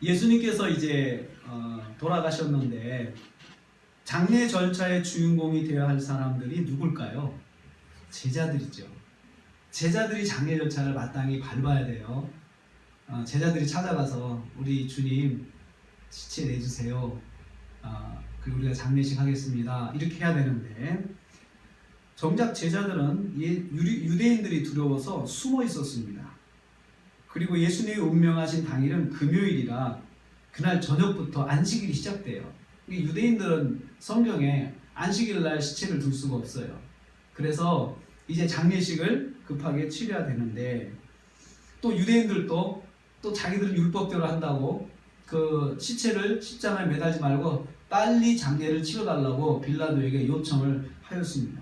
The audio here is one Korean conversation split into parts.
예수님께서 이제 돌아가셨는데 장례 절차의 주인공이 되어야 할 사람들이 누굴까요? 제자들이죠. 제자들이 장례 절차를 마땅히 밟아야 돼요. 제자들이 찾아가서 우리 주님 시체 내주세요. 그리고 우리가 장례식 하겠습니다. 이렇게 해야 되는데 정작 제자들은 유대인들이 두려워서 숨어 있었습니다. 그리고 예수님이 운명하신 당일은 금요일이라 그날 저녁부터 안식일이 시작돼요. 유대인들은 성경에 안식일 날 시체를 둘 수가 없어요. 그래서 이제 장례식을 급하게 치러야 되는데 또 유대인들도 또 자기들은 율법대로 한다고 그 시체를 십자가에 매달지 말고 빨리 장례를 치러달라고 빌라도에게 요청을 하였습니다.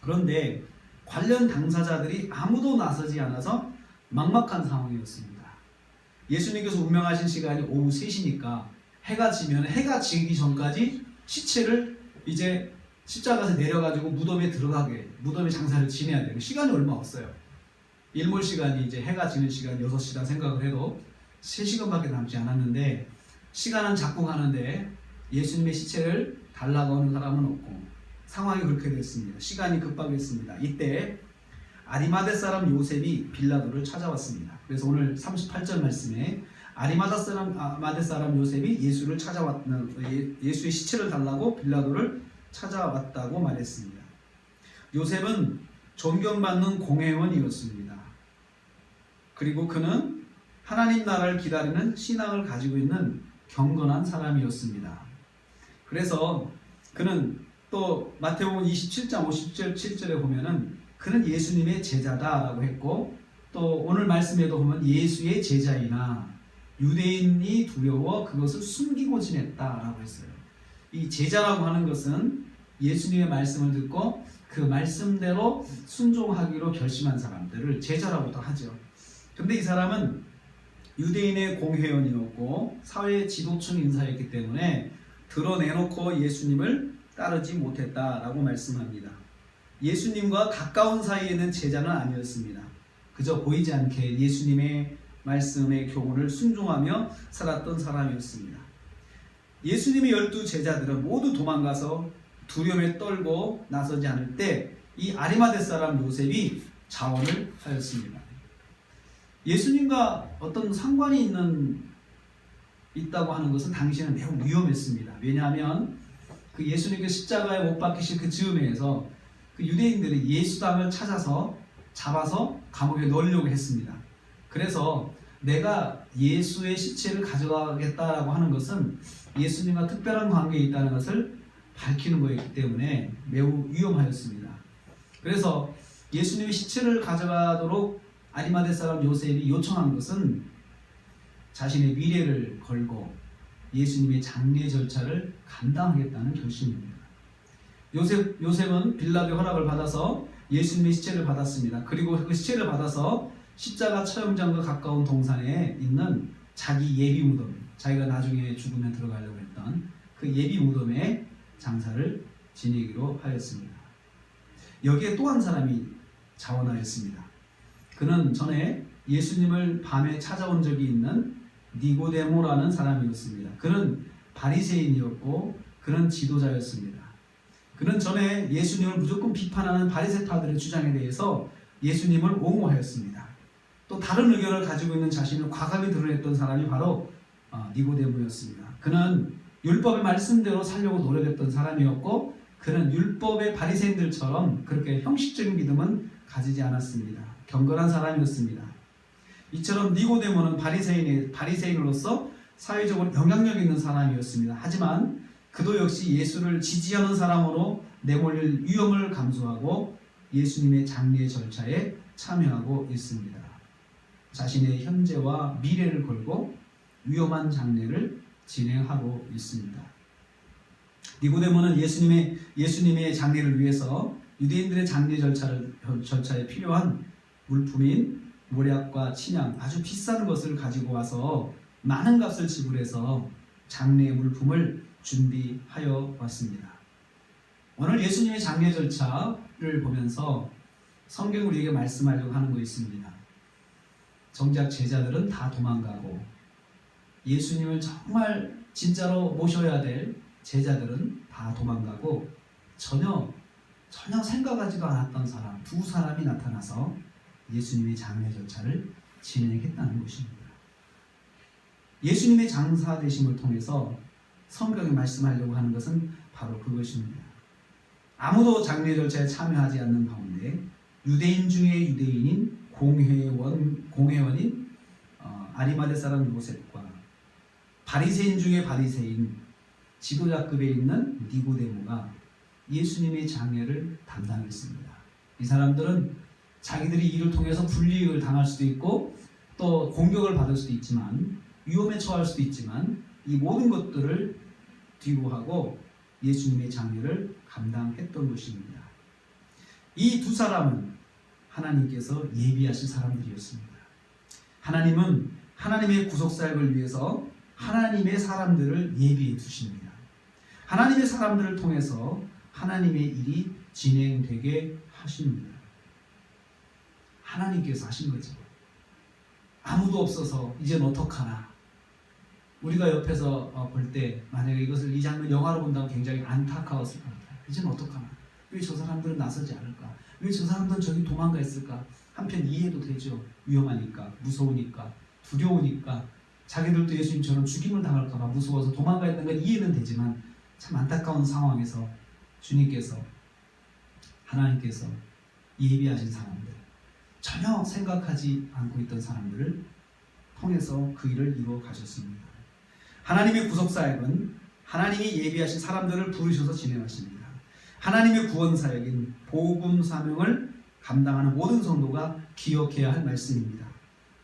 그런데 관련 당사자들이 아무도 나서지 않아서 막막한 상황이었습니다. 예수님께서 운명하신 시간이 오후 3시니까 해가 지면 해가 지기 전까지 시체를 이제 십자가에서 내려가지고 무덤에 들어가게 무덤에 장사를 지내야 돼요. 시간이 얼마 없어요. 일몰 시간이 이제 해가 지는 시간 6시다 생각을 해도 3시간밖에 남지 않았는데 시간은 자꾸 가는데 예수님의 시체를 달라고 하는 사람은 없고 상황이 그렇게 됐습니다. 시간이 급박했습니다. 이때 아리마대 사람 요셉이 빌라도를 찾아왔습니다. 그래서 오늘 38절 말씀에 아리마대 사람 요셉이 예수의 시체를 달라고 빌라도를 찾아왔다고 말했습니다. 요셉은 존경받는 공회원이었습니다. 그리고 그는 하나님 나라를 기다리는 신앙을 가지고 있는 경건한 사람이었습니다. 그래서 그는 또 마태복음 27장 57절에 보면은 그는 예수님의 제자다라고 했고 또 오늘 말씀에도 보면 예수의 제자이나 유대인이 두려워 그것을 숨기고 지냈다라고 했어요. 이 제자라고 하는 것은 예수님의 말씀을 듣고 그 말씀대로 순종하기로 결심한 사람들을 제자라고도 하죠. 근데 이 사람은 유대인의 공회원이었고 사회 지도층 인사였기 때문에 드러내놓고 예수님을 따르지 못했다라고 말씀합니다. 예수님과 가까운 사이에 있는 제자는 아니었습니다. 그저 보이지 않게 예수님의 말씀의 교훈을 순종하며 살았던 사람이었습니다. 예수님의 12 제자들은 모두 도망가서 두려움에 떨고 나서지 않을 때 이 아리마대 사람 요셉이 자원을 하였습니다. 예수님과 어떤 상관이 있다고 하는 것은 당시에는 매우 위험했습니다. 왜냐하면 그 예수님께서 십자가에 못 박히신 그 즈음에서 그 유대인들이 예수당을 잡아서 감옥에 넣으려고 했습니다. 그래서 내가 예수의 시체를 가져가겠다라고 하는 것은 예수님과 특별한 관계에 있다는 것을 밝히는 거였기 때문에 매우 위험하였습니다. 그래서 예수님의 시체를 가져가도록 아리마대 사람 요셉이 요청한 것은 자신의 미래를 걸고 예수님의 장례 절차를 감당하겠다는 결심입니다. 요셉은 빌라도의 허락을 받아서 예수님의 시체를 받았습니다. 그리고 그 시체를 받아서 십자가 처형장과 가까운 동산에 있는 자기 예비 무덤, 자기가 나중에 죽으면 들어가려고 했던 그 예비 무덤에 장사를 지내기로 하였습니다. 여기에 또 한 사람이 자원하였습니다. 그는 전에 예수님을 밤에 찾아온 적이 있는 니고데모라는 사람이었습니다. 그는 바리새인이었고 그는 지도자였습니다. 그는 전에 예수님을 무조건 비판하는 바리새파들의 주장에 대해서 예수님을 옹호하였습니다. 또 다른 의견을 가지고 있는 자신을 과감히 드러냈던 사람이 바로 니고데모였습니다. 그는 율법의 말씀대로 살려고 노력했던 사람이었고 그는 율법의 바리새인들처럼 그렇게 형식적인 믿음은 가지지 않았습니다. 경건한 사람이었습니다. 이처럼 니고데모는 바리새인으로서 사회적으로 영향력 있는 사람이었습니다. 하지만 그도 역시 예수를 지지하는 사람으로 내몰릴 위험을 감수하고 예수님의 장례 절차에 참여하고 있습니다. 자신의 현재와 미래를 걸고 위험한 장례를 진행하고 있습니다. 니고데모는 예수님의 장례를 위해서 유대인들의 장례 절차에 필요한 물품인 모략과 침향, 아주 비싼 것을 가지고 와서 많은 값을 지불해서 장례 물품을 준비하여 왔습니다. 오늘 예수님의 장례 절차를 보면서 성경이 우리에게 말씀하려고 하는 것이 있습니다. 정작 제자들은 다 도망가고 예수님을 정말 진짜로 모셔야 될 제자들은 다 도망가고 전혀 생각하지도 않았던 사람, 두 사람이 나타나서 예수님의 장례 절차를 진행했다는 것입니다. 예수님의 장사되심을 통해서 성경에 말씀하려고 하는 것은 바로 그것입니다. 아무도 장례 절차에 참여하지 않는 가운데 유대인 중에 유대인인 공회원인 아리마대 사람 요셉과 바리새인 중에 바리새인 지도자급에 있는 니고데모가 예수님의 장례를 담당했습니다. 이 사람들은 자기들이 이를 통해서 불이익을 당할 수도 있고 또 공격을 받을 수도 있지만 위험에 처할 수도 있지만 이 모든 것들을 뒤로 하고 예수님의 장례를 감당했던 것입니다. 이 두 사람은 하나님께서 예비하신 사람들이었습니다. 하나님은 하나님의 구속사역을 위해서 하나님의 사람들을 예비해 두십니다. 하나님의 사람들을 통해서 하나님의 일이 진행되게 하십니다. 하나님께서 하신 거죠. 아무도 없어서 이젠 어떡하나. 우리가 옆에서 볼 때 만약에 이 장면 영화로 본다면 굉장히 안타까웠을 겁니다. 이젠 어떡하나. 왜 저 사람들은 나서지 않을까? 왜 저 사람들은 저기 도망가 있을까? 한편 이해도 되죠. 위험하니까, 무서우니까, 두려우니까 자기들도 예수님처럼 죽임을 당할까 봐 무서워서 도망가 있는 건 이해는 되지만 참 안타까운 상황에서 주님께서 하나님께서 예비하신 사람들, 전혀 생각하지 않고 있던 사람들을 통해서 그 일을 이루어 가셨습니다. 하나님의 구속사역은 하나님이 예비하신 사람들을 부르셔서 진행하십니다. 하나님의 구원사역인 복음 사명을 감당하는 모든 성도가 기억해야 할 말씀입니다.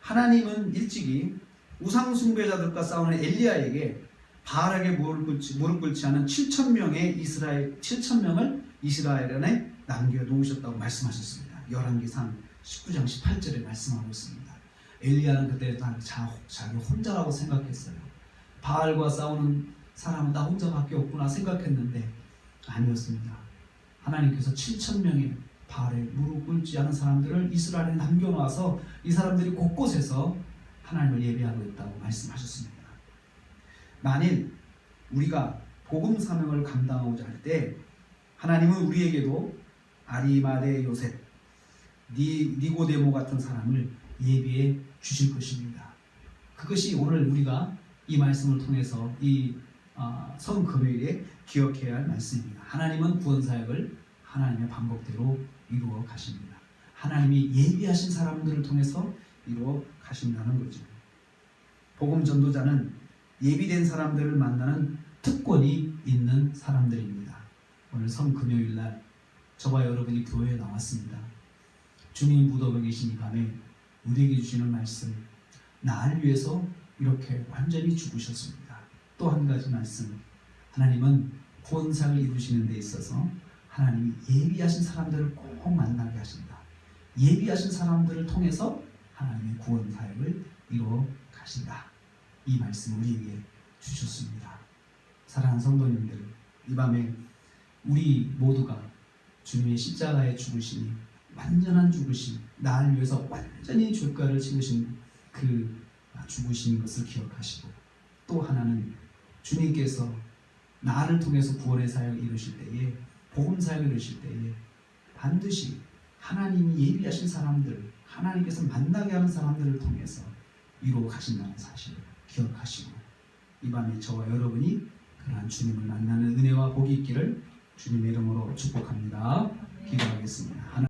하나님은 일찍이 우상 숭배자들과 싸우는 엘리야에게 바알에게 무릎 꿇지 않은 7,000명의 7,000명을 이스라엘 안에 남겨놓으셨다고 말씀하셨습니다. 열왕기상 19장 18절에 말씀하고 있습니다. 엘리야는 그때 자기 혼자라고 생각했어요. 바알과 싸우는 사람은 나 혼자밖에 없구나 생각했는데 아니었습니다. 하나님께서 7,000명의 바알에 무릎 꿇지 않은 사람들을 이스라엘에 남겨놔서 이 사람들이 곳곳에서 하나님을 예배하고 있다고 말씀하셨습니다. 만일 우리가 복음 사명을 감당하고자 할 때 하나님은 우리에게도 아리마대 요셉, 니고데모 같은 사람을 예비해 주실 것입니다. 그것이 오늘 우리가 이 말씀을 통해서 이 성금요일에 기억해야 할 말씀입니다. 하나님은 구원사역을 하나님의 방법대로 이루어 가십니다. 하나님이 예비하신 사람들을 통해서 이루어 가신다는 거죠. 복음 전도자는 예비된 사람들을 만나는 특권이 있는 사람들입니다. 오늘 성금요일날 저와 여러분이 교회에 나왔습니다. 주님 무덤에 계신 이 밤에 우리에게 주시는 말씀, 나를 위해서 이렇게 완전히 죽으셨습니다. 또 한 가지 말씀, 하나님은 구원사를 이루시는 데 있어서 하나님이 예비하신 사람들을 꼭 만나게 하신다. 예비하신 사람들을 통해서 하나님의 구원사역을 이루어 가신다. 이 말씀을 우리에게 주셨습니다. 사랑하는 성도님들, 이 밤에 우리 모두가 주님의 십자가에 죽으시니 완전한 죽으심, 나를 위해서 완전히 죄가를 치르신 그 죽으신 것을 기억하시고, 또 하나는 주님께서 나를 통해서 구원의 사역을 이루실 때에, 복음 사역을 이루실 때에 반드시 하나님이 예비하신 사람들, 하나님께서 만나게 하는 사람들을 통해서 이루어 가신다는 사실을 기억하시고, 이 밤에 저와 여러분이 그러한 주님을 만나는 은혜와 복이 있기를 주님의 이름으로 축복합니다. 기도하겠습니다.